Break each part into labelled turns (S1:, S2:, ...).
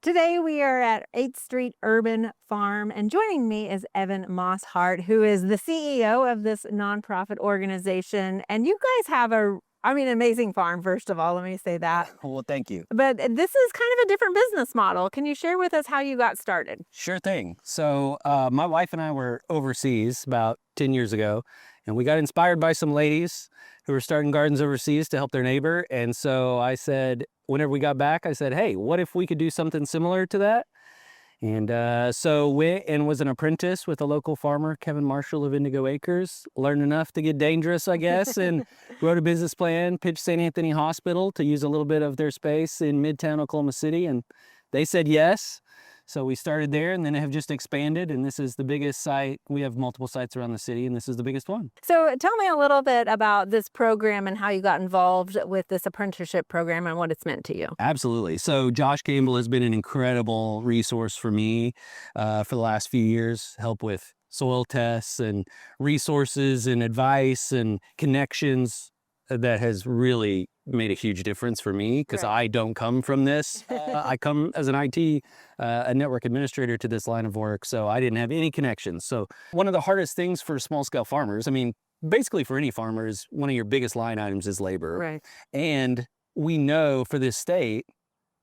S1: Today we are at 8th Street Urban Farm, and joining me is Evan Mosshart, who is the CEO of this nonprofit organization. And you guys have amazing farm, first of all, let me say that.
S2: Well, thank you.
S1: But this is kind of a different business model. Can you share with us how you got started?
S2: Sure thing. So my wife and I were overseas about 10 years ago, and we got inspired by some ladies who were starting gardens overseas to help their neighbor. And so I said, whenever we got back, I said, hey, what if we could do something similar to that? And so went and was an apprentice with a local farmer, Kevin Marshall of Indigo Acres. Learned enough to get dangerous, I guess, and wrote a business plan, pitched St. Anthony Hospital to use a little bit of their space in Midtown Oklahoma City, and they said yes. So we started there and then have just expanded, and this is the biggest site. We have multiple sites around the city, and this is the biggest one.
S1: So tell me a little bit about this program and how you got involved with this apprenticeship program and what it's meant to you.
S2: Absolutely. So Josh Campbell has been an incredible resource for me for the last few years, help with soil tests and resources and advice and connections. That has really made a huge difference for me because I don't come from this. I come as an IT, a network administrator to this line of work, so I didn't have any connections. So one of the hardest things for small scale farmers, I mean, basically for any farmer, is one of your biggest line items is labor.
S1: Right.
S2: And we know for this state,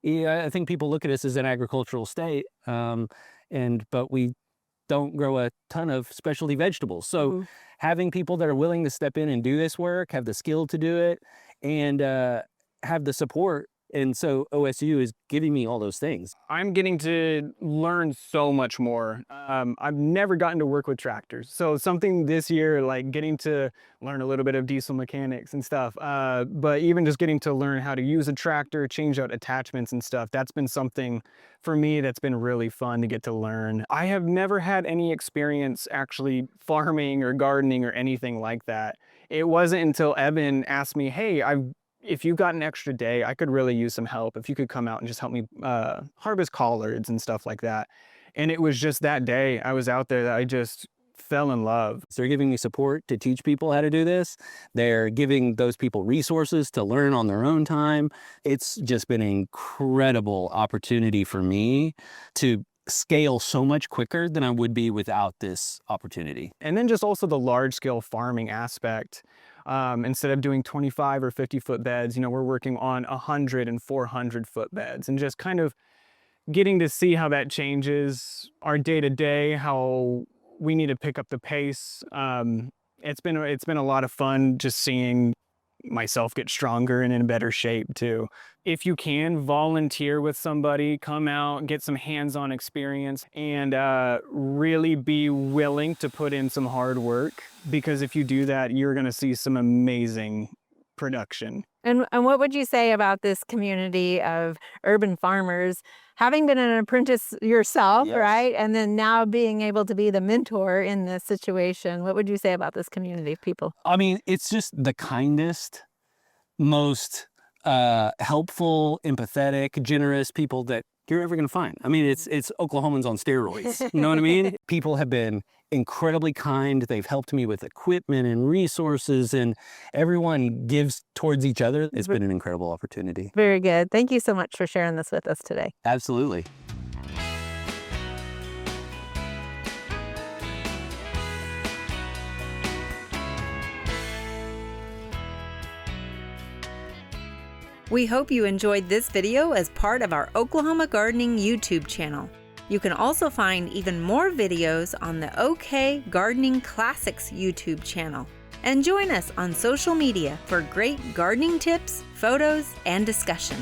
S2: I think people look at us as an agricultural state, but we don't grow a ton of specialty vegetables. So having people that are willing to step in and do this work, have the skill to do it, and have the support. And so OSU is giving me all those things.
S3: I'm getting to learn so much more. I've never gotten to work with tractors. So something this year, like getting to learn a little bit of diesel mechanics and stuff, but even just getting to learn how to use a tractor, change out attachments and stuff, that's been something for me that's been really fun to get to learn. I have never had any experience actually farming or gardening or anything like that. It wasn't until Evan asked me, hey, if you got an extra day, I could really use some help. If you could come out and just help me harvest collards and stuff like that. And it was just that day I was out there that I just fell in love.
S2: So they're giving me support to teach people how to do this. They're giving those people resources to learn on their own time. It's just been an incredible opportunity for me to scale so much quicker than I would be without this opportunity.
S3: And then just also the large scale farming aspect. Instead of doing 25 or 50 foot beds, we're working on 100 and 400 foot beds, and just kind of getting to see how that changes our day to day, how we need to pick up the pace. It's been a lot of fun just seeing myself get stronger and in better shape too. If you can volunteer with somebody, come out, get some hands-on experience, and really be willing to put in some hard work, because if you do that, you're going to see some amazing production.
S1: And what would you say about this community of urban farmers, having been an apprentice yourself,
S2: Yes.
S1: right? And then now being able to be the mentor in this situation. What would you say about this community of people?
S2: I mean, it's just the kindest, most helpful, empathetic, generous people that you're ever going to find. I mean, it's Oklahomans on steroids. You know what I mean? People have been incredibly kind. They've helped me with equipment and resources, and everyone gives towards each other. It's been an incredible opportunity.
S1: Very good. Thank you so much for sharing this with us today.
S2: Absolutely.
S4: We hope you enjoyed this video as part of our Oklahoma Gardening YouTube channel. You can also find even more videos on the OK Gardening Classics YouTube channel. And join us on social media for great gardening tips, photos, and discussion.